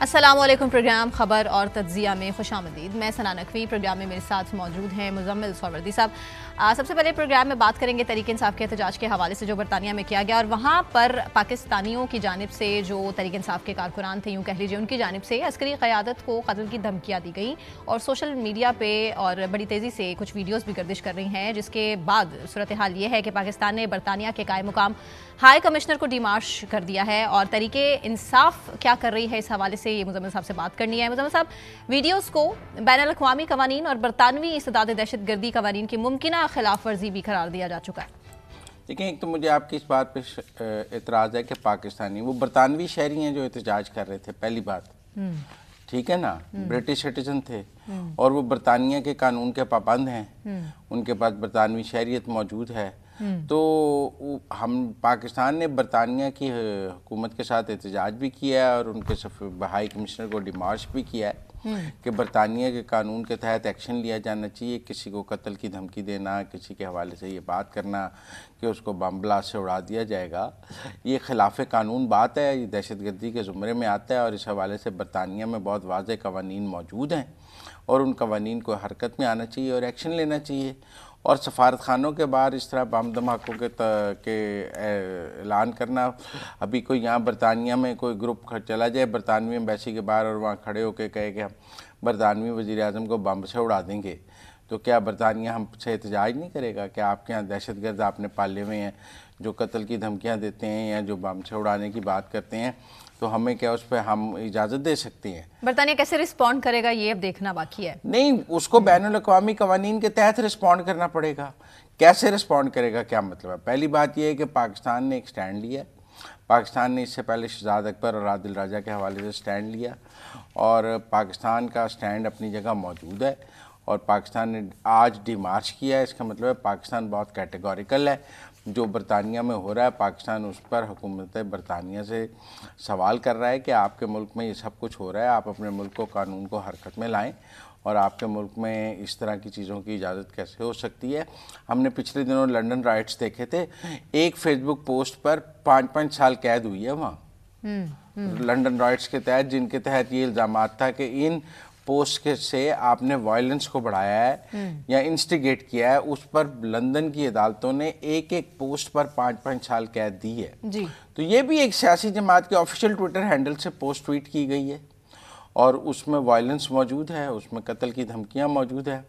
السلام علیکم، پروگرام خبر اور تجزیہ میں خوش آمدید۔ میں ثنا نقوی، پروگرام میں میرے ساتھ موجود ہیں مزمل سوروردی صاحب۔ سب سے پہلے پروگرام میں بات کریں گے تحریک انصاف کے احتجاج کے حوالے سے جو برطانیہ میں کیا گیا، اور وہاں پر پاکستانیوں کی جانب سے جو تحریک انصاف کے کارکنان تھے، یوں کہہ لیجیے، ان کی جانب سے عسکری قیادت کو قتل کی دھمکیاں دی گئیں، اور سوشل میڈیا پہ اور بڑی تیزی سے کچھ ویڈیوز بھی گردش کر رہی ہیں، جس کے بعد صورتحال یہ ہے کہ پاکستان نے برطانیہ کے قائم مقام ہائی کمشنر کو ڈیمارش کر دیا ہے، اور تحریک انصاف کیا کر رہی ہے اس حوالے سے یہ مزمل صاحب سے بات کرنی ہے۔ مزمل صاحب، ویڈیوز کو بین الاقوامی قوانین اور برطانوی استداد دہشت گردی قوانین کی ممکنہ خلاف ورزی بھی قرار دیا جا چکا ہے۔ دیکھیں، ایک تو مجھے آپ کی اس بات پہ اعتراض ہے کہ پاکستانی وہ برطانوی شہری ہیں جو احتجاج کر رہے تھے، پہلی بات ٹھیک ہے نا، برٹش سٹیزن تھے اور وہ برطانیہ کے قانون کے پابند ہیں، ان کے پاس برطانوی شہریت موجود ہے، تو ہم پاکستان نے برطانیہ کی حکومت کے ساتھ احتجاج بھی کیا ہے اور ان کے ہائی کمشنر کو ڈیمارش بھی کیا ہے کہ برطانیہ کے قانون کے تحت ایکشن لیا جانا چاہیے، کسی کو قتل کی دھمکی دینا، کسی کے حوالے سے یہ بات کرنا کہ اس کو بم بلاسٹ سے اڑا دیا جائے گا، یہ خلاف قانون بات ہے، یہ دہشت گردی کے زمرے میں آتا ہے، اور اس حوالے سے برطانیہ میں بہت واضح قوانین موجود ہیں اور ان قوانین کو حرکت میں آنا چاہیے اور ایکشن لینا چاہیے۔ اور سفارت خانوں کے باہر اس طرح بم دھماکوں کے اعلان کرنا، ابھی کوئی یہاں برطانیہ میں کوئی گروپ چلا جائے برطانوی ایمبیسی کے باہر اور وہاں کھڑے ہو کے کہے کہ ہم برطانوی وزیر اعظم کو بم سے اڑا دیں گے، تو کیا برطانیہ ہم سے احتجاج نہیں کرے گا کہ آپ کے یہاں دہشت گرد آپ نے پالے ہوئے ہیں جو قتل کی دھمکیاں دیتے ہیں یا جو بم سے اڑانے کی بات کرتے ہیں، تو ہمیں کیا اس پہ ہم اجازت دے سکتے ہیں؟ برطانیہ کیسے رسپونڈ کرے گا یہ اب دیکھنا باقی ہے۔ نہیں، اس کو بین الاقوامی قوانین کے تحت رسپونڈ کرنا پڑے گا۔ کیسے رسپونڈ کرے گا، کیا مطلب ہے؟ پہلی بات یہ ہے کہ پاکستان نے ایک سٹینڈ لیا، پاکستان نے اس سے پہلے شہزاد اکبر اور عادل راجہ کے حوالے سے سٹینڈ لیا، اور پاکستان کا سٹینڈ اپنی جگہ موجود ہے، اور پاکستان نے آج ڈیمارچ کیا ہے۔ اس کا مطلب ہے پاکستان بہت کیٹیگوریکل ہے، جو برطانیہ میں ہو رہا ہے پاکستان اس پر حکومت برطانیہ سے سوال کر رہا ہے کہ آپ کے ملک میں یہ سب کچھ ہو رہا ہے، آپ اپنے ملک کو قانون کو حرکت میں لائیں، اور آپ کے ملک میں اس طرح کی چیزوں کی اجازت کیسے ہو سکتی ہے؟ ہم نے پچھلے دنوں لنڈن رائٹس دیکھے تھے، ایک فیس بک پوسٹ پر 5 سال قید ہوئی ہے وہاں لنڈن رائٹس کے تحت، جن کے تحت یہ الزامات تھا کہ ان پوسٹ سے آپ نے وائلنس کو بڑھایا ہے یا انسٹیگیٹ کیا ہے۔ اس پر لندن کی عدالتوں نے ایک پوسٹ پر 5 سال قید دی ہے۔ تو یہ بھی ایک سیاسی جماعت کے آفیشیل ٹویٹر ہینڈل سے پوسٹ ٹویٹ کی گئی ہے، اور اس میں وائلنس موجود ہے، اس میں قتل کی دھمکیاں موجود ہیں۔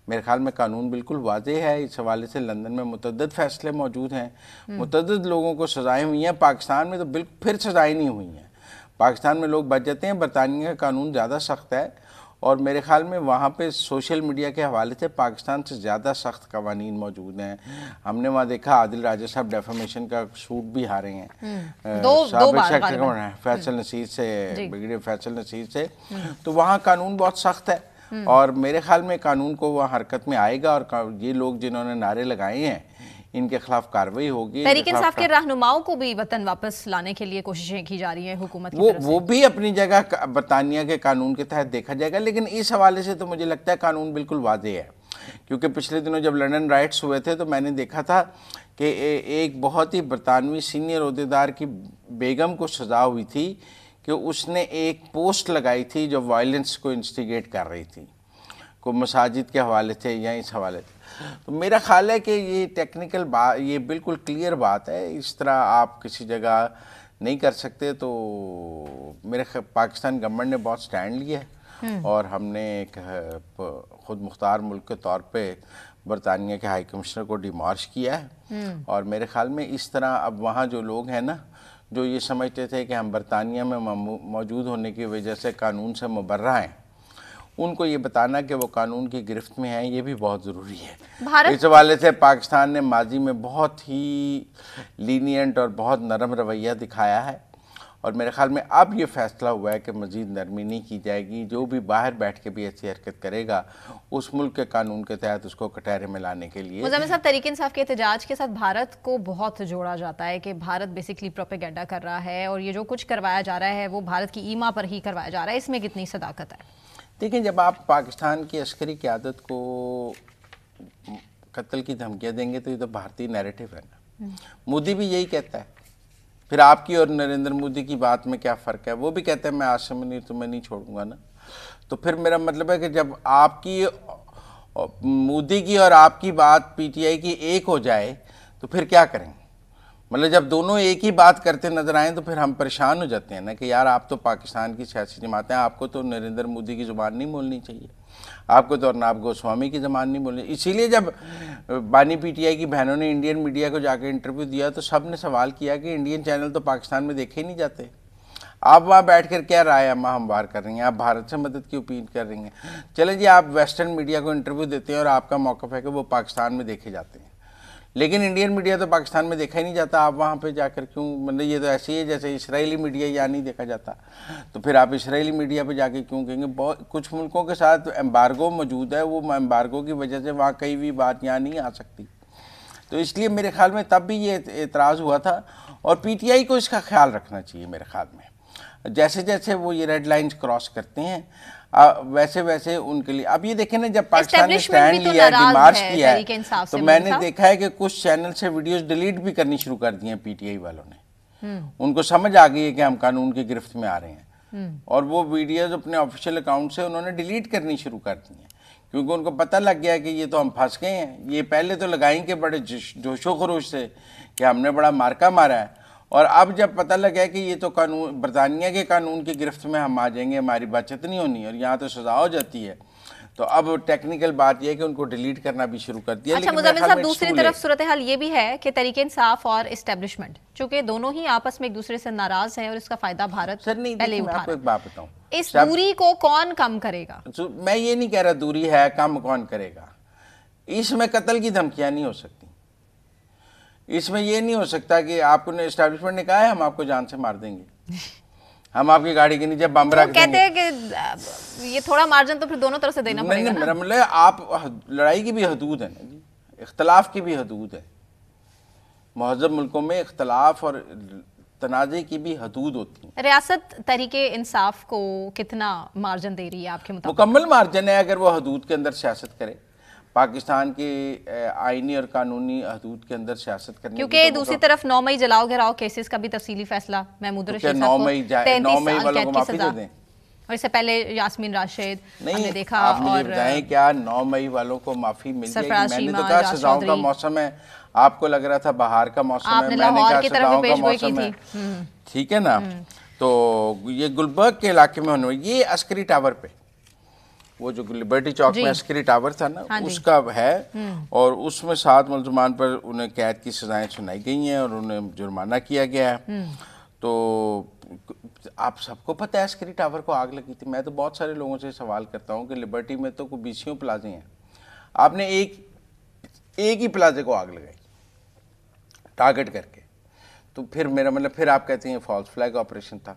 میرے خیال میں قانون بالکل واضح ہے، اس حوالے سے لندن میں متعدد فیصلے موجود ہیں، متعدد لوگوں کو سزائیں ہوئی ہیں، پاکستان میں تو بالکل پھر سزائیں نہیں ہوئی ہیں۔ پاکستان میں لوگ بچ جاتے ہیں، برطانیہ کا قانون زیادہ سخت ہے، اور میرے خیال میں وہاں پہ سوشل میڈیا کے حوالے سے پاکستان سے زیادہ سخت قوانین موجود ہیں۔ ہم نے وہاں دیکھا عادل راجہ صاحب ڈیفیمیشن کا سوٹ بھی ہارے ہیں سابق سیکرٹری فیصل نصیر سے، بریگیڈیئر فیصل نصیر سے، تو وہاں قانون بہت سخت ہے، اور میرے خیال میں قانون کو وہاں حرکت میں آئے گا، اور یہ لوگ جنہوں نے نعرے لگائے ہیں ان کے خلاف کارروائی ہوگی۔ تحریک انصاف کے رہنماؤں کو بھی وطن واپس لانے کے لیے کوششیں کی جا رہی ہیں حکومت کی طرف سے، وہ بھی اپنی جگہ برطانیہ کے قانون کے تحت دیکھا جائے گا، لیکن اس حوالے سے تو مجھے لگتا ہے قانون بالکل واضح ہے، کیونکہ پچھلے دنوں جب لنڈن رائٹس ہوئے تھے تو میں نے دیکھا تھا کہ ایک بہت ہی برطانوی سینئر عہدیدار کی بیگم کو سزا ہوئی تھی کہ اس نے ایک پوسٹ لگائی تھی جو وائلنس کو انسٹیگیٹ کر رہی تھی، کو مساجد کے حوالے سے یا اس حوالے سے۔ تو میرا خیال ہے کہ یہ ٹیکنیکل بات، یہ بالکل کلیئر بات ہے، اس طرح آپ کسی جگہ نہیں کر سکتے۔ تو میرے پاکستان گورنمنٹ نے بہت سٹینڈ لیا ہے، اور ہم نے ایک خود مختار ملک کے طور پہ برطانیہ کے ہائی کمشنر کو ڈیمارش کیا ہے، اور میرے خیال میں اس طرح اب وہاں جو لوگ ہیں نا، جو یہ سمجھتے تھے کہ ہم برطانیہ میں موجود ہونے کی وجہ سے قانون سے مبرہ ہیں، ان کو یہ بتانا کہ وہ قانون کی گرفت میں ہیں، یہ بھی بہت ضروری ہے۔ اس حوالے سے پاکستان نے ماضی میں بہت ہی لینینٹ اور بہت نرم رویہ دکھایا ہے، اور میرے خیال میں اب یہ فیصلہ ہوا ہے کہ مزید نرمی نہیں کی جائے گی، جو بھی باہر بیٹھ کے بھی ایسی حرکت کرے گا اس ملک کے قانون کے تحت اس کو کٹہرے میں لانے کے لیے۔ مزمل صاحب، تحریک انصاف کے احتجاج کے ساتھ بھارت کو بہت جوڑا جاتا ہے کہ بھارت بیسکلی پروپیگنڈا کر رہا ہے، اور یہ جو کچھ کروایا جا رہا ہے وہ بھارت کی ایما پر ہی کروایا جا رہا ہے، اس میں کتنی صداقت ہے؟ دیکھیں جب آپ پاکستان کی عسکری قیادت کو قتل کی دھمکیاں دیں گے تو یہ تو بھارتی نیریٹو ہے نا. مودی بھی یہی کہتا ہے. پھر آپ کی اور نریندر مودی کی بات میں کیا فرق ہے؟ وہ بھی کہتے ہیں میں عاصم منیر تمہیں نہیں چھوڑوں گا نا. تو پھر میرا مطلب ہے کہ جب آپ کی مودی کی اور آپ کی بات پی ٹی آئی کی ایک ہو جائے تو پھر کیا کریں گے؟ مطلب جب دونوں ایک ہی بات کرتے نظر آئیں تو پھر ہم پریشان ہو جاتے ہیں نا کہ یار آپ تو پاکستان کی سیاسی جماعتیں، آپ کو تو نریندر مودی کی زبان نہیں بولنی چاہیے، آپ کو تو ارناب گوسوامی کی زبان نہیں بولنی. اسی لیے جب بانی پی ٹی آئی کی بہنوں نے انڈین میڈیا کو جا کے انٹرویو دیا تو سب نے سوال کیا کہ انڈین چینل تو پاکستان میں دیکھے ہی نہیں جاتے، آپ وہاں بیٹھ کر کیا رائے ہموار کر رہی ہیں؟ آپ بھارت سے مدد کی اپیل کر رہی ہیں. چلیں جی آپ ویسٹرن میڈیا کو انٹرویو دیتے ہیں اور آپ کا موقف ہے کہ وہ پاکستان میں دیکھے جاتے ہیں، لیکن انڈین میڈیا تو پاکستان میں دیکھا ہی نہیں جاتا، آپ وہاں پہ جا کر کیوں؟ مطلب یہ تو ایسے ہی ہے جیسے اسرائیلی میڈیا یا نہیں دیکھا جاتا، تو پھر آپ اسرائیلی میڈیا پہ جا کے کیوں کہیں گے؟ کچھ ملکوں کے ساتھ ایمبارگو موجود ہے، وہ ایمبارگو کی وجہ سے وہاں کئی بھی بات یہاں نہیں آ سکتی. تو اس لیے میرے خیال میں تب بھی یہ اعتراض ہوا تھا، اور پی ٹی آئی کو اس کا خیال رکھنا چاہیے میرے خیال میں. جیسے جیسے وہ یہ ریڈ لائنز کراس کرتے ہیں ویسے ویسے ان کے لیے. اب یہ دیکھیں نا جب پاکستان نے سٹینڈ لیا ہے، ڈیمارچ کیا ہے، تو میں نے دیکھا ہے کہ کچھ چینل سے ویڈیوز ڈیلیٹ بھی کرنی شروع کر دی ہیں پی ٹی آئی والوں نے. ان کو سمجھ آ گئی ہے کہ ہم قانون کی گرفت میں آ رہے ہیں، اور وہ ویڈیوز اپنے آفیشیل اکاؤنٹ سے انہوں نے ڈیلیٹ کرنی شروع کر دی ہیں، کیونکہ ان کو پتہ لگ گیا کہ یہ تو ہم پھنس گئے ہیں. یہ پہلے تو لگائیں کہ بڑے جوش و خروش سے کہ ہم نے بڑا مارکا مارا ہے، اور اب جب پتہ لگا کہ یہ تو قانون برطانیہ کے قانون کی گرفت میں ہم آ جائیں گے، ہماری بچت نہیں ہونی اور یہاں تو سزا ہو جاتی ہے، تو اب ٹیکنیکل بات یہ ہے کہ ان کو ڈیلیٹ کرنا بھی شروع کر دیا. اچھا مزمل صاحب، دوسری طرف صورتحال یہ بھی ہے کہ تحریک انصاف اور اسٹیبلشمنٹ چونکہ دونوں ہی آپس میں ایک دوسرے سے ناراض ہیں اور اس کا فائدہ بھارت پہلے میں آپ کو ایک بات بتاؤں، اس دوری کو کون کم کرے گا؟ میں یہ نہیں کہہ رہا دوری ہے کم کون کرے گا، اس میں قتل کی دھمکیاں نہیں ہو سکتی. اس میں یہ نہیں ہو سکتا کہ آپ نے اسٹیبلشمنٹ نے کہا ہے ہم آپ کو جان سے مار دیں گے، ہم آپ کی گاڑی کے نیچے بم رکھ دیں گے. کہتے ہیں کہ یہ تھوڑا مارجن تو پھر دونوں طرف سے دینا پڑے گا. میرا مطلب ہے آپ لڑائی کی بھی حدود ہے نا جی، اختلاف کی بھی حدود ہے. مہذب ملکوں میں اختلاف اور تنازع کی بھی حدود ہوتی ہیں. ریاست تحریک انصاف کو کتنا مارجن دے رہی ہے آپ کے مطابق؟ مکمل مارجن ہے اگر وہ حدود کے اندر سیاست کرے، پاکستان کے آئینی اور قانونی حدود کے اندر سیاست کرنے. کیونکہ دوسری طرف 9 مئی جلاؤ گھراؤ کیسز کا بھی تفصیلی فیصلہ محمود رشید صاحب کو 9 مئی والوں کو معافی دے دیں، اور اس سے پہلے یاسمین راشد ہم نے دیکھا. آپ مجھے بتائیں کیا 9 مئی والوں کو معافی مل جائے گی؟ میں نے تو کہا سزاؤں کا موسم ہے، آپ کو لگ رہا تھا بہار کا موسم ہے، میں نے کہا سزاؤں کا موسم ہے. ٹھیک ہے نا. تو یہ گلبرگ کے علاقے میں ہونے یہ عسکری ٹاور پہ، وہ جو لبرٹی چوک میں عسکری ٹاور تھا نا اس کا ہے، اور اس میں 7 ملزمان پر انہیں قید کی سزائیں سنائی گئی ہیں اور انہیں جرمانہ کیا گیا ہے. تو آپ سب کو پتہ ہے عسکری ٹاور کو آگ لگی تھی. میں تو بہت سارے لوگوں سے سوال کرتا ہوں کہ لبرٹی میں تو کوئی 20 پلازے ہیں، آپ نے ایک ہی پلازے کو آگ لگائی ٹارگٹ کر کے. تو پھر میرا مطلب پھر آپ کہتے ہیں فالس فلیگ آپریشن تھا.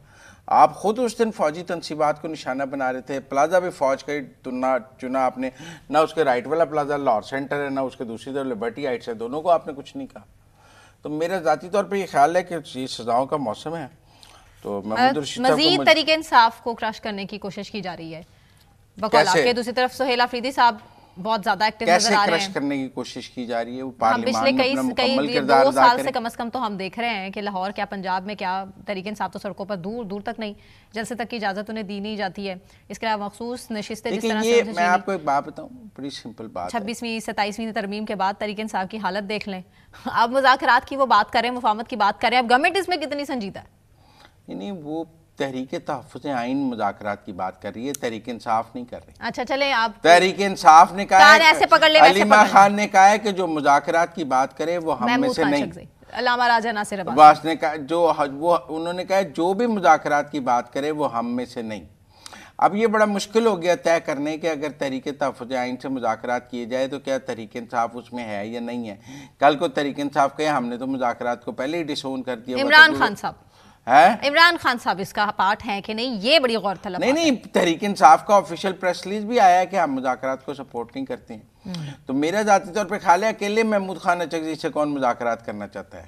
آپ خود اس دن فوجی تنصیبات کو نشانہ بنا رہے تھے. پلازا بھی فوج کا ہی چنا آپ نے، نہ اس کے رائٹ والا پلازا لاہور سینٹر ہے، نہ اس کے دوسری طرف لبرٹی ہائٹس ہے، دونوں کو آپ نے کچھ نہیں کہا. تو میرا ذاتی طور پہ یہ خیال ہے کہ یہ سزاؤں کا موسم ہے. تو مزید تحریک انصاف کو کراش کرنے کی کوشش کی جا رہی ہے بقول آپ کے. دوسری طرف سہیل آفریدی صاحب بہت زیادہ ایکٹیو نظر آ رہے ہیں. کیسے کرش کرنے کی کوشش کی جا رہی ہے؟ وہ پارلیمان میں اپنا پچھلے مکمل کردار 2 ادا سال کریں. سے کم از کم تو ہم دیکھ رہے ہیں کہ لاہور کیا پنجاب میں کیا تحریک انصاف تو سڑکوں پر دور دور تک نہیں، جلسے تک کی اجازت انہیں دی نہیں جاتی ہے. اس کے علاوہ مخصوص نشستیں جس طرح سے میں آپ کو ایک بات بتاؤں، بڑی سمپل بات ہے. 26ویں 27ویں ترمیم کے بعد تحریک انصاف کی حالت دیکھ لیں. اب مذاکرات کی وہ بات کریں، مفاہمت کی بات کریں، اب گورنمنٹ اس میں کتنی سنجیدہ ہے؟ نہیں وہ تحریک تحفظ آئین مذاکرات کی بات کر رہی ہے، تحریک انصاف نہیں کر رہی. اچھا چلیں آپ، تحریک انصاف نے کہا ہے، علیمہ خان نے کہا ہے کہ جو مذاکرات کی بات کرے وہ ہم میں سے نہیں. علامہ راجہ ناصر عباس نے کہا انہوں نے کہا جو بھی مذاکرات کی بات کرے وہ ہم میں سے نہیں. اب یہ بڑا مشکل ہو گیا طے کرنے کہ اگر تحریک تحفظ آئین سے مذاکرات کیے جائے تو کیا تحریک انصاف اس میں ہے یا نہیں ہے. کل کو تحریک انصاف کہے ہم نے تو مذاکرات کو پہلے ہی ڈسون کر دیا. عمران خان صاحب اس کا پارٹ ہیں کہ نہیں، یہ بڑی غور طلب. نہیں تحریک انصاف کا آفیشیل پریس ریلیز بھی آیا ہے کہ ہم مذاکرات کو سپورٹ نہیں کرتے ہیں. تو میرا ذاتی طور پہ خیال ہے اکیلے محمود خان اچکزئی سے کون مذاکرات کرنا چاہتا ہے؟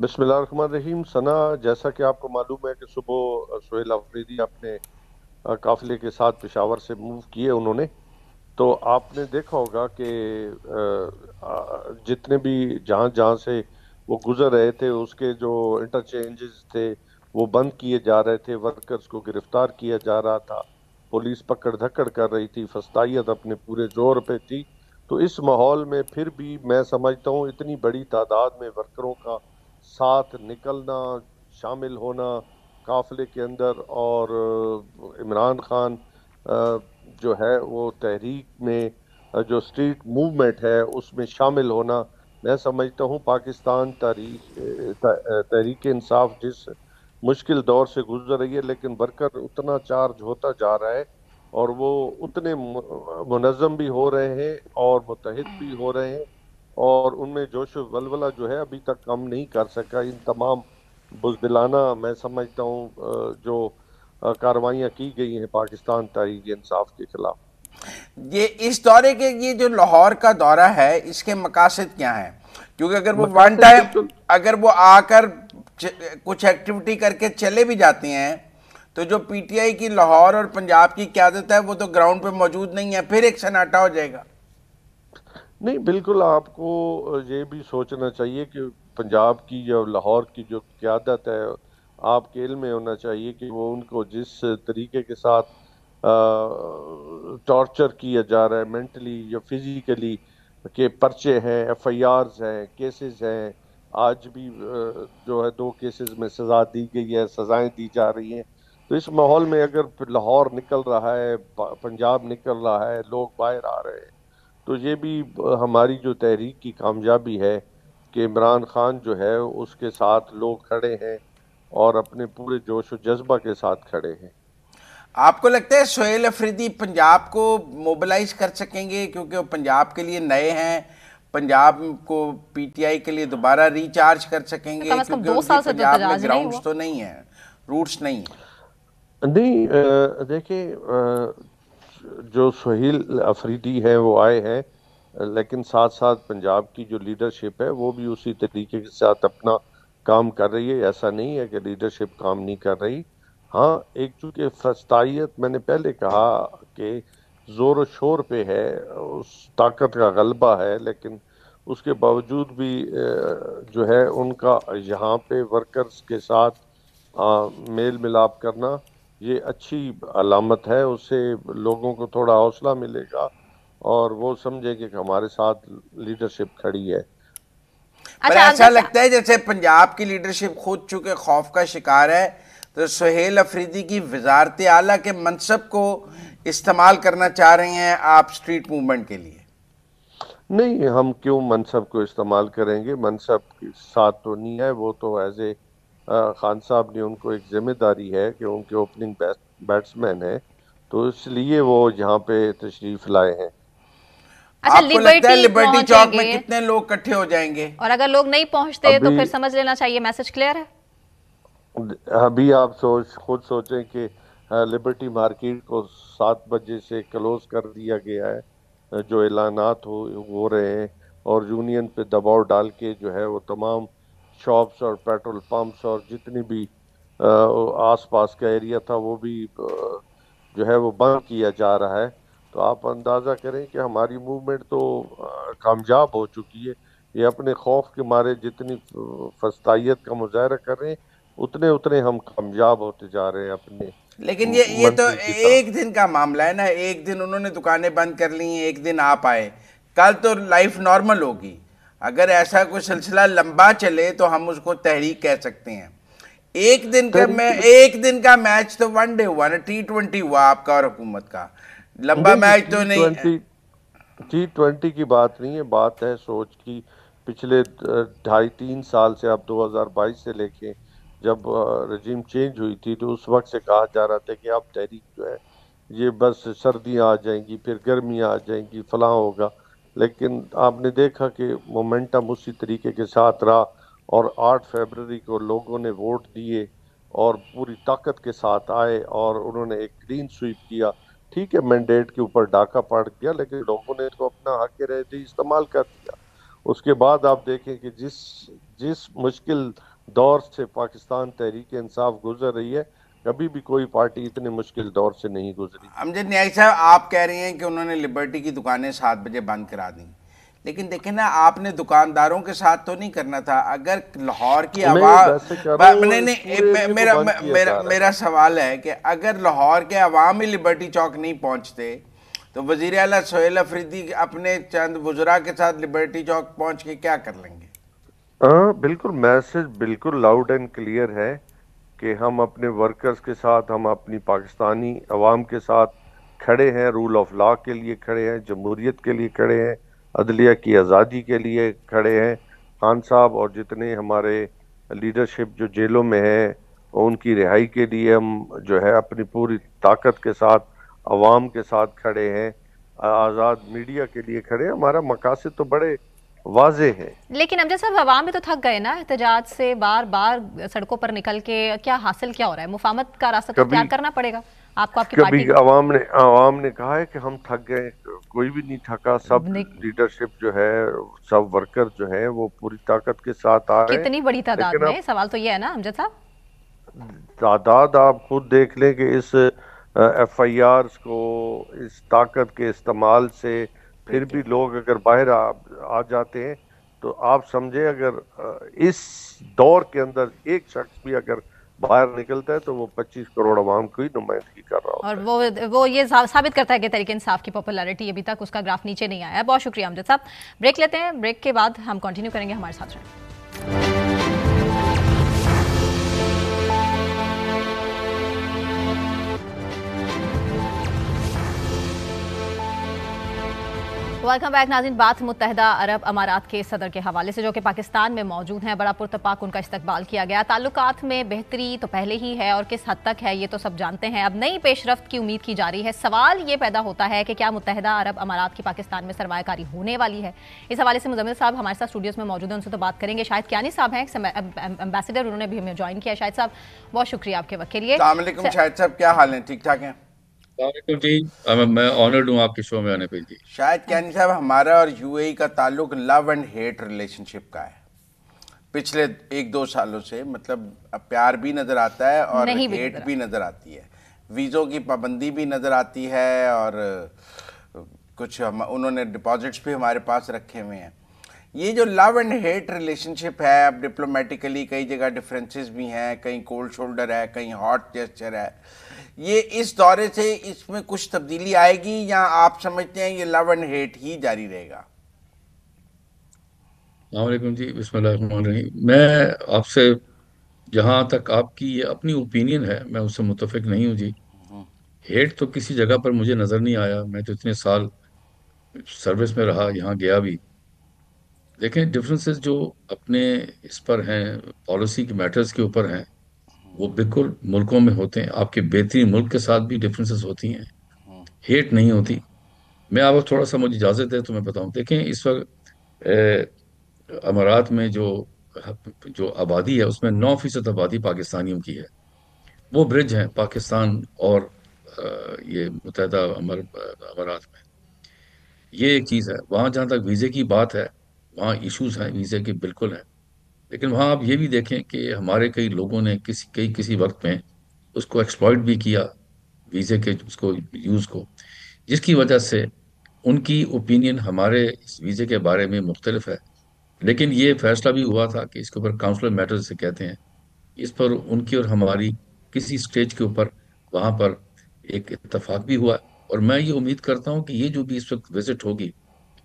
بسم اللہ الرحمن الرحیم. ثنا، جیسا کہ آپ کو معلوم ہے کہ صبح سہیل آفریدی اپنے قافلے کے ساتھ پشاور سے موو کیے انہوں نے، تو آپ نے دیکھا ہوگا کہ جتنے بھی جہاں جہاں سے وہ گزر رہے تھے اس کے جو انٹرچینجز تھے وہ بند کیے جا رہے تھے، ورکرز کو گرفتار کیا جا رہا تھا، پولیس پکڑ دھکڑ کر رہی تھی، فسطائیت اپنے پورے زور پہ تھی. تو اس ماحول میں پھر بھی میں سمجھتا ہوں اتنی بڑی تعداد میں ورکروں کا ساتھ نکلنا، شامل ہونا قافلے کے اندر، اور عمران خان جو ہے وہ تحریک میں جو سٹریٹ موومنٹ ہے اس میں شامل ہونا، میں سمجھتا ہوں پاکستان تحریک انصاف جس مشکل دور سے گزر رہی ہے لیکن ورکر اتنا چارج ہوتا جا رہا ہے اور وہ اتنے منظم بھی ہو رہے ہیں اور متحد بھی ہو رہے ہیں، اور ان میں جوش و ولولہ جو ہے ابھی تک کم نہیں کر سکا ان تمام بزدلانہ میں سمجھتا ہوں جو کاروائیاں کی گئی ہیں پاکستان تحریک انصاف کے خلاف. یہ اس دورے کے یہ جو لاہور کا دورہ ہے اس کے مقاصد کیا ہیں؟ کیونکہ اگر وہ ون مقاصد ٹائم بالکل اگر وہ آ کر کچھ ایکٹیویٹی کر کے چلے بھی جاتے ہیں تو جو پی ٹی آئی کی لاہور اور پنجاب کی قیادت ہے وہ تو گراؤنڈ پہ موجود نہیں ہے، پھر ایک سناٹا ہو جائے گا. نہیں، بالکل آپ کو یہ بھی سوچنا چاہیے کہ پنجاب کی یا لاہور کی جو قیادت ہے، آپ کے علم میں ہونا چاہیے کہ وہ ان کو جس طریقے کے ساتھ ٹارچر کیا جا رہا ہے مینٹلی یا فزیکلی، کہ پرچے ہیں، ایف آئی آرز ہیں، کیسز ہیں، آج بھی جو ہے 2 کیسز میں سزا دی گئی ہے، سزائیں دی جا رہی ہیں. تو اس ماحول میں اگر لاہور نکل رہا ہے، پنجاب نکل رہا ہے، لوگ باہر آ رہے ہیں، تو یہ بھی ہماری جو تحریک کی کامیابی ہے کہ عمران خان جو ہے اس کے ساتھ لوگ کھڑے ہیں اور اپنے پورے جوش و جذبہ کے ساتھ کھڑے ہیں. آپ کو لگتا ہے سہیل افریدی پنجاب کو موبلائز کر سکیں گے کیونکہ وہ پنجاب کے لیے نئے ہیں، پنجاب کو پی ٹی آئی کے لیے دوبارہ ریچارج کر سکیں گے کم از کم کیونکہ 2 ان کی سال سے تو پنجاب میں احتجاج نہیں ہوا. گراؤنڈز تو نہیں ہیں، روٹس نہیں ہیں؟ نہیں، دیکھیں، جو سہیل افریدی ہیں وہ آئے ہیں لیکن ساتھ ساتھ پنجاب کی جو لیڈرشپ ہے وہ بھی اسی طریقے کے ساتھ اپنا کام کر رہی ہے. ایسا نہیں ہے کہ لیڈرشپ کام نہیں کر رہی. ہاں، ایک چونکہ فسطائیت میں نے پہلے کہا کہ زور و شور پہ ہے، اس طاقت کا غلبہ ہے، لیکن اس کے باوجود بھی جو ہے ان کا یہاں پہ ورکرز کے ساتھ میل ملاپ کرنا یہ اچھی علامت ہے. اس سے لوگوں کو تھوڑا حوصلہ ملے گا اور وہ سمجھے کہ ہمارے ساتھ لیڈرشپ کھڑی ہے. پر اچھا ایسا اگر لگتا ہے جیسے پنجاب کی لیڈرشپ خود چونکہ خوف کا شکار ہے تو سہیل افریدی کی وزارت اعلیٰ کے منصب کو استعمال کرنا چاہ رہے ہیں آپ سٹریٹ موومنٹ کے لیے؟ نہیں، ہم کیوں منصب کو استعمال کریں گے؟ منصب کے ساتھ تو نہیں ہے، وہ تو ایز اے خان صاحب نے ان کو ایک ذمہ داری ہے کہ ان کے اوپننگ بیٹسمین ہیں، تو اس لیے وہ یہاں پہ تشریف لائے ہیں. اچھا آپ کو لگتا ہے لبرٹی لبرٹی پہنچیں چوک میں گے کتنے لوگ کٹھے ہو جائیں گے؟ اور اگر لوگ نہیں پہنچتے تو ابھی پھر سمجھ لینا چاہیے میسج کلیئر ہے. ابھی آپ خود سوچیں کہ لبرٹی مارکیٹ کو 7 بجے سے کلوز کر دیا گیا ہے، جو اعلانات ہو رہے ہیں، اور یونین پہ دباؤ ڈال کے جو ہے وہ تمام شاپس اور پیٹرول پمپس اور جتنی بھی آس پاس کا ایریا تھا وہ بھی جو ہے وہ بند کیا جا رہا ہے. تو آپ اندازہ کریں کہ ہماری موومنٹ تو کامیاب ہو چکی ہے. یہ اپنے خوف کے مارے جتنی فسطائیت کا مظاہرہ کر رہے ہیں اتنے ہم کامیاب ہوتے جا رہے ہیں اپنے لیکن یہ تو منزل کی طرف. ایک دن کا معاملہ ہے نا، ایک دن انہوں نے دکانیں بند کر لی ہیں، ایک دن آپ آئے، کل تو لائف نارمل ہوگی. اگر ایسا کوئی سلسلہ لمبا چلے تو ہم اس کو تحریک کہہ سکتے ہیں. تحریک ایک دن کا میچ تو ون ڈے ہوا نا، T20 ہوا آپ کا اور حکومت کا، لمبا نہیں، میچ تو نہیں. T20 کی بات نہیں ہے، بات ہے سوچ کی. پچھلے 2.5-3 سال سے، آپ 2022 سے لے کے جب رجیم چینج ہوئی تھی تو اس وقت سے کہا جا رہا تھا کہ اب تحریک جو ہے یہ بس سردیاں آ جائیں گی، پھر گرمیاں آ جائیں گی، فلاں ہوگا. لیکن آپ نے دیکھا کہ مومنٹم اسی طریقے کے ساتھ رہا، اور 8 فروری کو لوگوں نے ووٹ دیے اور پوری طاقت کے ساتھ آئے اور انہوں نے ایک کلین سویپ کیا. ٹھیک ہے، مینڈیٹ کے اوپر ڈاکہ پڑ گیا لیکن لوگوں نے تو اپنا حق رائے استعمال کر دیا. اس کے بعد آپ دیکھیں کہ جس مشکل دور سے پاکستان تحریک انصاف گزر رہی ہے، کبھی بھی کوئی پارٹی اتنے مشکل دور سے نہیں گزری۔ امجد نیائی صاحب، آپ کہہ رہے ہیں کہ انہوں نے لبرٹی کی دکانیں 7 بجے بند کرا دیں، لیکن دیکھیں نا، آپ نے دکانداروں کے ساتھ تو نہیں کرنا تھا۔ اگر لاہور کی میں ویسے کہہ رہا ہوں نہیں اس پورے ایریا کو بند کیا جا رہا ہے۔ میرا سوال ہے کہ اگر لاہور کے عوام ہی لبرٹی چوک نہیں پہنچتے تو وزیر اعلیٰ سہیل افریدی اپنے چند وزراء کے ساتھ لبرٹی چوک پہنچ کے کیا کر لیں گے؟ ہاں بالکل، میسج بالکل لاؤڈ اینڈ کلیئر ہے کہ ہم اپنے ورکرز کے ساتھ، ہم اپنی پاکستانی عوام کے ساتھ کھڑے ہیں، رول آف لا کے لیے کھڑے ہیں، جمہوریت کے لیے کھڑے ہیں، عدلیہ کی آزادی کے لیے کھڑے ہیں۔ خان صاحب اور جتنے ہمارے لیڈرشپ جو جیلوں میں ہیں، ان کی رہائی کے لیے ہم جو ہے اپنی پوری طاقت کے ساتھ عوام کے ساتھ کھڑے ہیں، آزاد میڈیا کے لیے کھڑے ہیں۔ ہمارا مقاصد تو بڑے واضح ہے۔ لیکن امجد صاحب، عوام بھی تو تھک گئے نا احتجاج سے، بار بار سڑکوں پر نکل کے کیا حاصل کیا ہو رہا ہے؟ مفاہمت کا راستہ تو اختیار کرنا پڑے گا آپ کو، آپ کی پارٹی کبھی کو۔ عوام نے کہا ہے کہ ہم تھک گئے، کوئی بھی نہیں تھکا، سب لیڈرشپ جو ہے، سب ورکر جو ہیں وہ پوری طاقت کے ساتھ آ رہے ہیں۔ کتنی بڑی تعداد لیکن میں؟ سوال تو یہ ہے نا امجد صاحب۔ تعداد آپ خود دیکھ لیں کہ اس ایف آئی آرز کو، اس طاقت کے استعمال سے پھر بھی لوگ اگر باہر آ جاتے ہیں تو آپ سمجھے اگر اس دور کے اندر ایک شخص بھی اگر باہر نکلتا ہے تو وہ 25 کروڑ عوام کی نمائندگی کر رہا اور ہوتا ہے۔ وہ یہ ثابت کرتا ہے کہ تحریک انصاف کی پاپولیرٹی ابھی تک اس کا گراف نیچے نہیں آیا ہے۔ بہت شکریہ امجد صاحب۔ بریک لیتے ہیں، بریک کے بعد ہم کنٹینیو کریں گے، ہمارے ساتھ رہیں۔ ویلکم بیک ناظرین۔ بات متحدہ عرب امارات کے صدر کے حوالے سے، جو کہ پاکستان میں موجود ہیں۔ بڑا پرتپاک ان کا استقبال کیا گیا۔ تعلقات میں بہتری تو پہلے ہی ہے، اور کس حد تک ہے یہ تو سب جانتے ہیں۔ اب نئی پیش رفت کی امید کی جا رہی ہے۔ سوال یہ پیدا ہوتا ہے کہ کیا متحدہ عرب امارات کی پاکستان میں سرمایہ کاری ہونے والی ہے؟ اس حوالے سے مزمل صاحب ہمارے ساتھ اسٹوڈیوز میں موجود ہیں، ان سے تو بات کریں گے۔ شاہد کیانی صاحب ہیں، امبیسڈر، انہوں نے بھی ہمیں جوائن کیا۔ شاہد صاحب بہت شکریہ آپ کے وقت کے لیے۔ السلام علیکم شاہد صاحب، کیا حال ہیں؟ ٹھیک ٹھاک ہیں؟ السلام علیکم جی، میں آنرڈ ہوں آپ کے شو میں آنے پہ جی۔ شاہد کیانی صاحب، ہمارا اور یو اے ای کا تعلق لو اینڈ ہیٹ ریلیشن شپ کا ہے پچھلے 1-2 سالوں سے۔ مطلب پیار بھی نظر آتا ہے اور ہیٹ بھی نظر آتی ہے، ویزوں کی پابندی بھی نظر آتی ہے، اور کچھ انہوں نے ڈپازٹس بھی ہمارے پاس رکھے ہوئے ہیں۔ یہ جو لو اینڈ ہیٹ ریلیشن شپ ہے، اب ڈپلومیٹیکلی کئی جگہ ڈفرینسز بھی ہیں، کہیں کولڈ شولڈر ہے، کہیں ہاٹ جیسچر ہے، یہ اس دورے سے اس میں کچھ تبدیلی آئے گی، یا آپ سمجھتے ہیں یہ لو اینڈ ہیٹ ہی جاری رہے گا؟ السلام علیکم جی، بسم اللہ الرحمن الرحیم۔ میں آپ سے، جہاں تک آپ کی یہ اپنی اوپینین ہے، میں اس سے متفق نہیں ہوں جی۔ ہیٹ تو کسی جگہ پر مجھے نظر نہیں آیا، میں تو اتنے سال سروس میں رہا، یہاں گیا بھی۔ دیکھیں، ڈفرینسز جو اپنے اس پر ہیں، پالیسی کے میٹرز کے اوپر ہیں، وہ بالکل ملکوں میں ہوتے ہیں۔ آپ کے بہترین ملک کے ساتھ بھی ڈفرینسز ہوتی ہیں، ہیٹ نہیں ہوتی۔ میں آپ کو تھوڑا سا، مجھے اجازت ہے تو میں بتاؤں۔ دیکھیں، اس وقت امارات میں جو آبادی ہے، اس میں 9% آبادی پاکستانیوں کی ہے۔ وہ برج ہیں پاکستان اور یہ متحدہ امارات میں۔ یہ ایک چیز ہے۔ وہاں جہاں تک ویزے کی بات ہے، وہاں ایشوز ہیں ویزے کے، بالکل ہیں۔ لیکن وہاں آپ یہ بھی دیکھیں کہ ہمارے کئی لوگوں نے کسی وقت میں اس کو ایکسپلائٹ بھی کیا، ویزے کے اس کو یوز کو، جس کی وجہ سے ان کی اوپینین ہمارے اس ویزے کے بارے میں مختلف ہے۔ لیکن یہ فیصلہ بھی ہوا تھا کہ اس کے اوپر کاؤنسلر میٹر سے کہتے ہیں، اس پر ان کی اور ہماری کسی سٹیج کے اوپر وہاں پر ایک اتفاق بھی ہوا۔ اور میں یہ امید کرتا ہوں کہ یہ جو بھی اس وقت وزٹ ہوگی،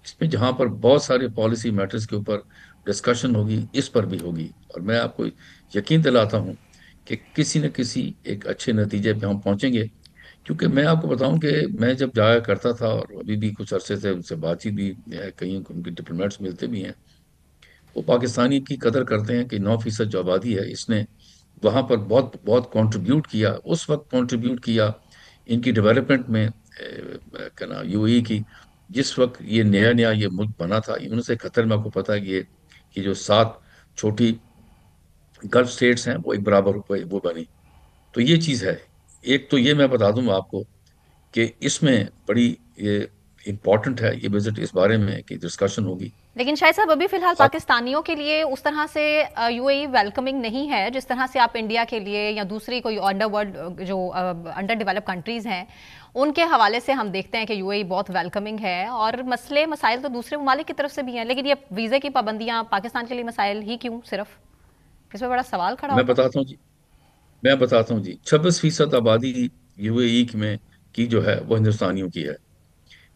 اس میں جہاں پر بہت سارے پالیسی میٹرز کے اوپر ڈسکشن ہوگی، اس پر بھی ہوگی۔ اور میں آپ کو یقین دلاتا ہوں کہ کسی نہ کسی ایک اچھے نتیجے پہ ہم پہنچیں گے۔ کیونکہ میں آپ کو بتاؤں کہ میں جب جایا کرتا تھا، اور ابھی بھی کچھ عرصے سے ان سے بات چیت بھی ہے، کہیں ان کے ڈپلومیٹس ملتے بھی ہیں، وہ پاکستانی کی قدر کرتے ہیں کہ 9% جو آبادی ہے، اس نے وہاں پر بہت بہت کنٹریبیوٹ کیا، اس وقت کنٹریبیوٹ کیا ان کی ڈیولپمنٹ میں، کہنا یو اے کی، جس وقت یہ نیا یہ ملک بنا تھا۔ ان سے 71 میں آپ کو پتا ہے کہ یہ جو 7 چھوٹی گلف سٹیٹس ہیں، وہ ایک برابر وہ بنی۔ تو یہ چیز ہے۔ ایک تو یہ میں بتا دوں آپ کو کہ اس میں بڑی امپورٹنٹ ہے یہ وزٹ اس بارے میں کہ ڈسکشن ہوگی. لیکن شاہد صاحب ابھی فی الحال پاکستانیوں کے لیے اس طرح سے یو اے ای ویلکمنگ نہیں ہے جس طرح سے آپ انڈیا کے لیے یا دوسری کوئی انڈر ورلڈ جو انڈر ڈیولپ کنٹریز ہیں ان کے حوالے سے ہم دیکھتے ہیں کہ یو اے ای بہت ویلکمنگ ہے، اور مسئلے مسائل تو دوسرے ممالک کی طرف سے بھی ہیں، لیکن یہ ویزے کی پابندیاں پاکستان کے لیے مسائل ہی کیوں صرف؟ اس میں بڑا سوال کھڑا میں ہوتا ہے. بتاتا ہوں جی، 26% آبادی یو اے ای میں کی جو ہے وہ ہندوستانیوں کی ہے.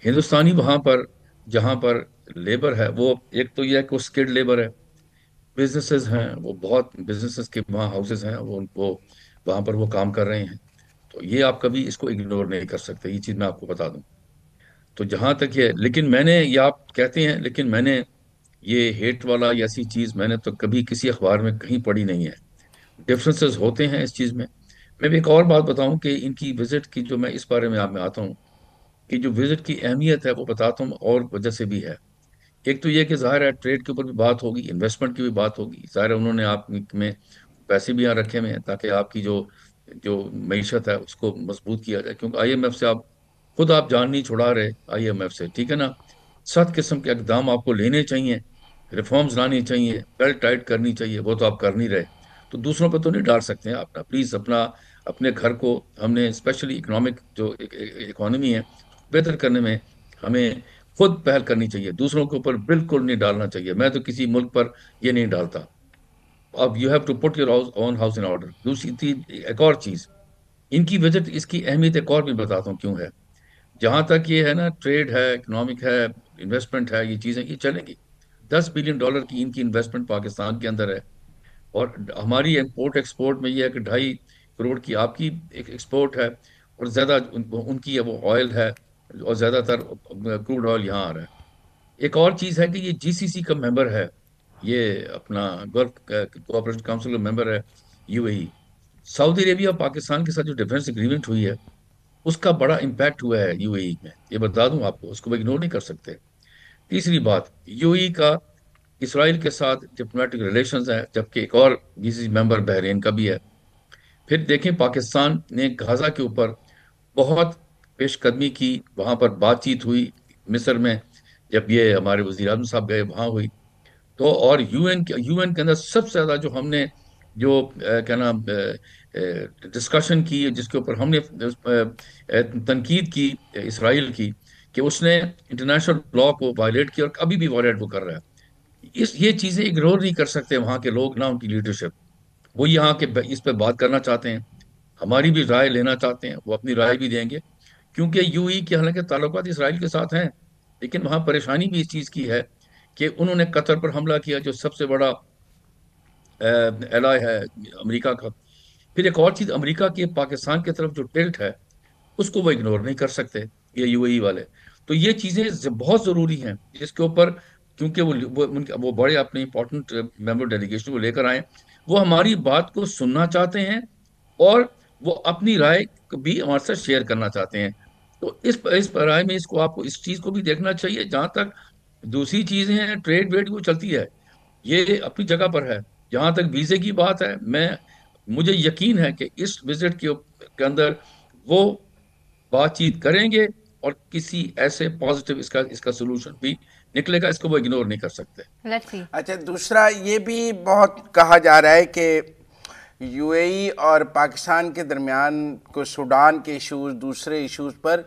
ہندوستانی وہاں پر جہاں پر لیبر ہے وہ ایک تو یہ ہے کہ وہ اسکلڈ لیبر ہے، بزنسز ہیں وہ بہت بزنسز کے وہاں ہاؤسز ہیں وہ ان کو وہاں پر وہ کام کر رہے ہیں. تو یہ آپ کبھی اس کو اگنور نہیں کر سکتے، یہ چیز میں آپ کو بتا دوں. تو جہاں تک یہ لیکن میں نے یہ آپ کہتے ہیں لیکن میں نے یہ ہیٹ والا یا ایسی چیز میں نے تو کبھی کسی اخبار میں کہیں پڑھی نہیں ہے. ڈفرینسز ہوتے ہیں اس چیز میں. میں بھی ایک اور بات بتاؤں کہ ان کی وزٹ کی جو میں اس بارے میں آپ میں آتا ہوں کہ جو وزٹ کی اہمیت ہے وہ بتاتا ہوں اور وجہ سے بھی ہے. ایک تو یہ کہ ظاہر ہے ٹریڈ کے اوپر بھی بات ہوگی، انویسٹمنٹ کی بھی بات ہوگی. ظاہر ہے انہوں نے آپ میں پیسے بھی یہاں رکھے ہوئے ہیں تاکہ آپ کی جو جو معیشت ہے اس کو مضبوط کیا جائے، کیونکہ آئی ایم ایف سے آپ جان نہیں چھڑا رہے آئی ایم ایف سے، ٹھیک ہے نا. 7 قسم کے اقدام آپ کو لینے چاہیے، ریفارمز لانے چاہیے، بیلٹ ٹائٹ کرنی چاہیے، وہ تو آپ کر نہیں رہے. تو دوسروں پہ تو نہیں ڈال سکتے ہیں آپ. پلیز اپنے گھر کو ہم نے اسپیشلی اکنامک جو اکانومی ہے بہتر کرنے میں ہمیں خود پہل کرنی چاہیے، دوسروں کے اوپر بالکل نہیں ڈالنا چاہیے. میں تو کسی ملک پر یہ نہیں ڈالتا. اب you have to put your own house in order. دوسری ایک اور چیز ان کی وجہ اس کی اہمیت ایک اور بھی بتاتا ہوں کیوں ہے. جہاں تک یہ ہے نا ٹریڈ ہے، اکنامک ہے، انویسٹمنٹ ہے، یہ چیزیں یہ چلیں گی. $10 بلین کی ان کی انویسٹمنٹ پاکستان کے اندر ہے، اور ہماری امپورٹ ایکسپورٹ میں یہ ہے کہ 2.5 کروڑ کی آپ کی ایکسپورٹ ہے، اور زیادہ ان کی ہے وہ آئل ہے، اور زیادہ تر کروڈ آئل یہاں آ رہا ہے. ایک اور چیز ہے کہ یہ جی سی سی کا ممبر ہے، یہ اپنا گلف کوآپریشن کاؤنسل کا ممبر ہے یو اے ای. سعودی عربیہ اور پاکستان کے ساتھ جو ڈیفنس اگریمنٹ ہوئی ہے اس کا بڑا امپیکٹ ہوا ہے یو اے ای میں، یہ بتا دوں آپ کو، اس کو اگنور نہیں کر سکتے. تیسری بات، یو اے ای کا اسرائیل کے ساتھ ڈپلومیٹک ریلیشنز ہیں، جبکہ ایک اور جی سی سی ممبر بحرین کا بھی ہے. پھر دیکھیں پاکستان نے غزہ کے اوپر بہت پیش قدمی کی، وہاں پر بات چیت ہوئی مصر میں، جب یہ ہمارے وزیر اعظم صاحب گئے وہاں ہوئی. تو اور یو این کے اندر سب سے زیادہ جو ہم نے جو کیا نام ڈسکشن کی، جس کے اوپر ہم نے تنقید کی اسرائیل کی کہ اس نے انٹرنیشنل لاء کو وائلیٹ کیا، اور ابھی بھی وائلیٹ وہ کر رہا ہے. یہ چیزیں اگنور نہیں کر سکتے وہاں کے لوگ نا، ان کی لیڈرشپ. وہ یہاں کے اس پہ بات کرنا چاہتے ہیں، ہماری بھی رائے لینا چاہتے ہیں، وہ اپنی رائے بھی دیں گے. کیونکہ یو ای کے حالانکہ تعلقات اسرائیل کے ساتھ ہیں، لیکن وہاں پریشانی بھی اس چیز کی ہے کہ انہوں نے قطر پر حملہ کیا جو سب سے بڑا ایلائی ہے امریکہ کا. پھر ایک اور چیز، امریکہ کی پاکستان کی طرف جو ٹلٹ ہے اس کو وہ اگنور نہیں کر سکتے یہ یو اے ای والے. تو یہ چیزیں بہت ضروری ہیں جس کے اوپر، کیونکہ وہ بڑے اپنے امپورٹنٹ ممبر ڈیلیگیشن کو لے کر آئے، وہ ہماری بات کو سننا چاہتے ہیں اور وہ اپنی رائے بھی ہمارے ساتھ شیئر کرنا چاہتے ہیں. تو اس رائے میں آپ کو اس چیز کو بھی دیکھنا چاہیے. جہاں تک دوسری چیزیں ہیں ٹریڈ ویڈ وہ چلتی ہے، یہ اپنی جگہ پر ہے. جہاں تک ویزے کی بات ہے، مجھے یقین ہے کہ اس وزٹ کے اندر وہ بات چیت کریں گے اور کسی ایسے پازیٹیو اس کا سولوشن بھی نکلے گا، اس کو وہ اگنور نہیں کر سکتے. اچھا، دوسرا یہ بھی بہت کہا جا رہا ہے کہ یو اے ای اور پاکستان کے درمیان کو سوڈان کے ایشوز، دوسرے ایشوز پر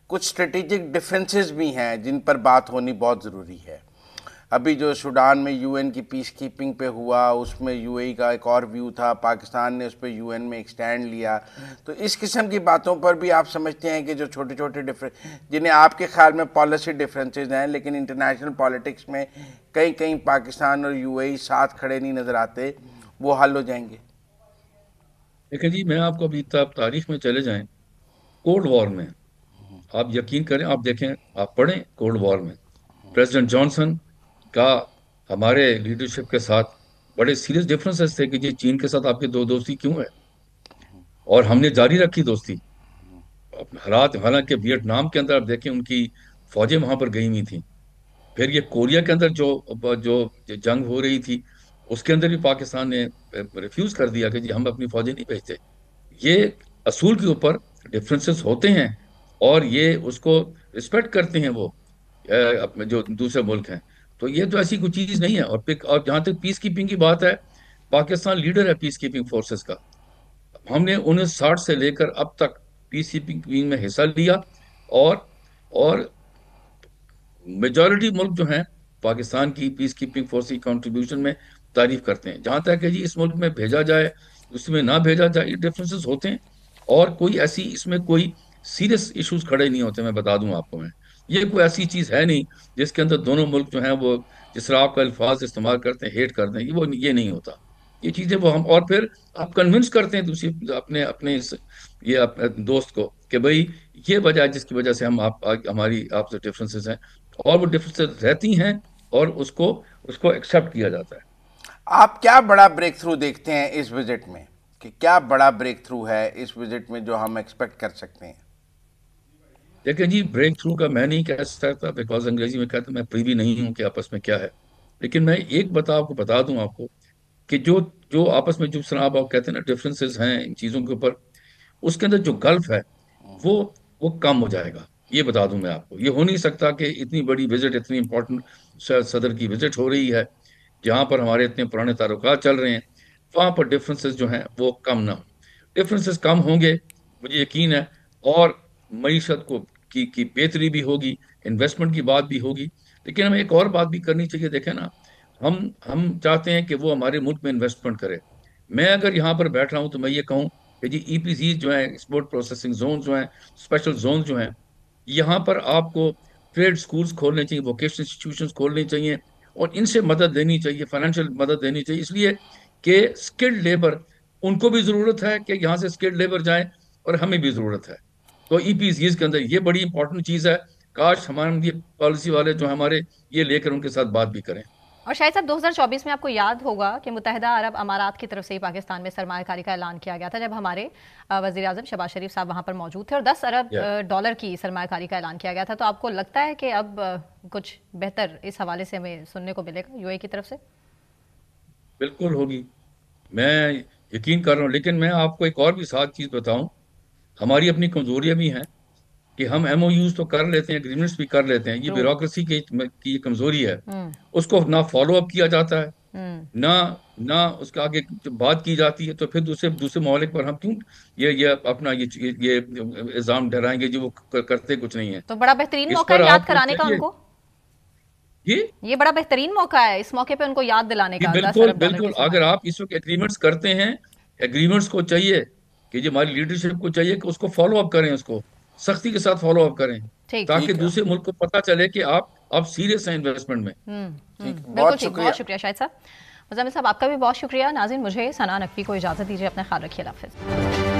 کچھ اسٹریٹجک ڈفرینسز بھی ہیں جن پر بات ہونی بہت ضروری ہے. ابھی جو سوڈان میں یو این کی پیس کیپنگ پہ ہوا اس میں یو اے ای کا ایک اور ویو تھا، پاکستان نے اس پہ یو این میں ایک سٹینڈ لیا. تو اس قسم کی باتوں پر بھی آپ سمجھتے ہیں کہ جو چھوٹے چھوٹے جنہیں آپ کے خیال میں پالیسی ڈفرینسز ہیں لیکن انٹرنیشنل پالیٹکس میں کہیں پاکستان اور یو اے ای ساتھ کھڑے نہیں نظر آتے، وہ حل ہو جائیں گے؟ دیکھیں جی، میں آپ کو ابھی تاریخ میں چلے جائیں، کولڈ وار میں آپ یقین کریں، آپ دیکھیں، آپ پڑھیں کولڈ وار میں پریزیڈنٹ جانسن کا ہمارے لیڈرشپ کے ساتھ بڑے سیریس ڈفرنسز تھے کہ جی چین کے ساتھ آپ کی دوستی کیوں ہے، اور ہم نے جاری رکھی دوستی. حالانکہ ویٹنام کے اندر آپ دیکھیں ان کی فوجیں وہاں پر گئی ہوئی تھیں. پھر یہ کوریا کے اندر جو جنگ ہو رہی تھی اس کے اندر بھی پاکستان نے ریفیوز کر دیا کہ جی ہم اپنی فوجیں نہیں بھیجتے. یہ اصول کے اوپر ڈفرینسز ہوتے ہیں، اور یہ اس کو رسپیکٹ کرتے ہیں وہ اپنے جو دوسرے ملک ہیں. تو یہ تو ایسی کوئی چیز نہیں ہے. اور جہاں تک پیس کیپنگ کی بات ہے، پاکستان لیڈر ہے پیس کیپنگ فورسز کا. ہم نے 1960 سے لے کر اب تک پیس کیپنگ میں حصہ لیا، اور اور میجورٹی ملک جو ہیں پاکستان کی پیس کیپنگ فورس کی کنٹریبیوشن میں تعریف کرتے ہیں. جہاں تک کہ جی اس ملک میں بھیجا جائے اس میں نہ بھیجا جائے، یہ ڈفرینسز ہوتے ہیں، اور کوئی ایسی اس میں کوئی سیریس ایشوز کھڑے نہیں ہوتے. میں بتا دوں آپ کو، یہ کوئی ایسی چیز ہے نہیں جس کے اندر دونوں ملک جو ہیں وہ جس طرح آپ کا الفاظ استعمال کرتے ہیں، ہیٹ کرتے ہیں، یہ نہیں ہوتا. یہ چیزیں وہ ہم، اور پھر آپ کنونس کرتے ہیں دوسری اپنے یہ اپنے دوست کو کہ بھئی یہ وجہ ہے جس کی وجہ سے ہماری آپ سے ڈفرینسز ہیں، اور وہ ڈفرینسز رہتی ہیں، اور اس کو ایکسیپٹ کیا جاتا ہے. آپ کیا بڑا بریک تھرو دیکھتے ہیں اس وزٹ میں، کہ کیا بڑا بریک تھرو ہے اس وزٹ میں جو ہم ایکسپیکٹ کر سکتے ہیں؟ لیکن جی بریک تھرو کا میں نہیں کہہ سکتا، بیکاز انگریزی میں کہتے ہیں میں پریوی نہیں ہوں کہ آپس میں کیا ہے. لیکن میں ایک بتا دوں آپ کو کہ جو آپس میں جس طرح آپ کہتے ہیں نا ڈفرینسز ہیں ان چیزوں کے اوپر، اس کے اندر جو گلف ہے وہ کم ہو جائے گا. یہ بتا دوں میں آپ کو، یہ ہو نہیں سکتا کہ اتنی بڑی وزٹ، اتنی امپورٹنٹ صدر کی وزٹ ہو رہی ہے جہاں پر ہمارے اتنے پرانے تعلقات چل رہے ہیں، وہاں پر ڈفرینسز جو ہیں وہ کم نہ ہوں. ڈفرینسز کم ہوں گے مجھے یقین ہے، اور معیشت کی بہتری بھی ہوگی، انویسٹمنٹ کی بات بھی ہوگی. لیکن ہمیں ایک اور بات بھی کرنی چاہیے. دیکھیں نا، ہم چاہتے ہیں کہ وہ ہمارے ملک میں انویسٹمنٹ کرے. میں اگر یہاں پر بیٹھ رہا ہوں تو میں یہ کہوں کہ جی ای پی زیز جو ہیں، ایکسپورٹ پروسیسنگ زون جو ہیں، اسپیشل زون جو ہیں، یہاں پر آپ کو ٹریڈ سکولز کھولنے چاہیے، ووکیشنل انسٹیٹیوشنز کھولنے چاہیے، اور ان سے مدد دینی چاہیے، فائنینشیل مدد دینی چاہیے. اس لیے کہ اسکلڈ لیبر، ان کو بھی ضرورت ہے کہ یہاں سے اسکلڈ لیبر جائیں، اور ہمیں بھی ضرورت ہے. تو ای پی زیز کے اندر یہ بڑی امپورٹنٹ چیز ہے. کاش ہمارے پالیسی والے جو ہمارے یہ لے کر ان کے ساتھ بات بھی کریں. اور شاہد صاحب 2024 میں آپ کو یاد ہوگا کہ متحدہ عرب امارات کی طرف سے پاکستان میں سرمایہ کاری کا اعلان کیا گیا تھا، جب ہمارے وزیر اعظم شہباز شریف صاحب وہاں پر موجود تھے، اور 10 ارب ڈالر کی سرمایہ کاری کا اعلان کیا گیا تھا. تو آپ کو لگتا ہے کہ اب کچھ بہتر اس حوالے سے ہمیں سننے کو ملے گا یو اے کی طرف سے؟ بالکل ہوگی، میں یقین کر رہا ہوں. لیکن میں آپ کو ایک اور بھی ساتھ چیز بتاؤں، ہماری اپنی کمزوریاں بھی ہیں کہ ہم ایم او یوز تو کر لیتے ہیں، اگریمنٹس بھی کر لیتے ہیں. یہ بیوروکریسی کی کمزوری ہے. اس کو نہ فالو اپ کیا جاتا ہے، نہ اس کے آگے بات کی جاتی ہے. تو پھر دوسرے ممالک پر ہم کیوں یہ اپنا یہ الزام ڈرائیں گے جو وہ کرتے کچھ نہیں ہے. تو بڑا بہترین اس موقع پر ہے یاد آپ کو کرانے کا ان چاہیے کو. یہ بڑا بہترین موقع ہے اس موقع پہ ان کو یاد دلانے کا 10 بالکل ارب ڈالر بالکل. کی اگر سرمایہ. آپ اس وقت ایگریمنٹس کرتے ہیں، ایگریمنٹس کو چاہیے کہ جو ہماری لیڈرشپ کو چاہیے کہ اس کو فالو اپ کریں، اس کو سختی کے ساتھ فالو اپ کریں، ٹھیک تاکہ ٹھیک ہے، دوسرے ملک کو پتہ چلے کہ آپ سیریس ہیں انویسٹمنٹ میں. ٹھیک، بالکل بہت ٹھیک. شکریہ. بہت شکریہ شاہد صاحب. مزمل صاحب آپ کا بھی بہت شکریہ. ناظرین مجھے ثنا نقوی کو اجازت دیجیے، اپنا خیال رکھیے. اللہ حافظ.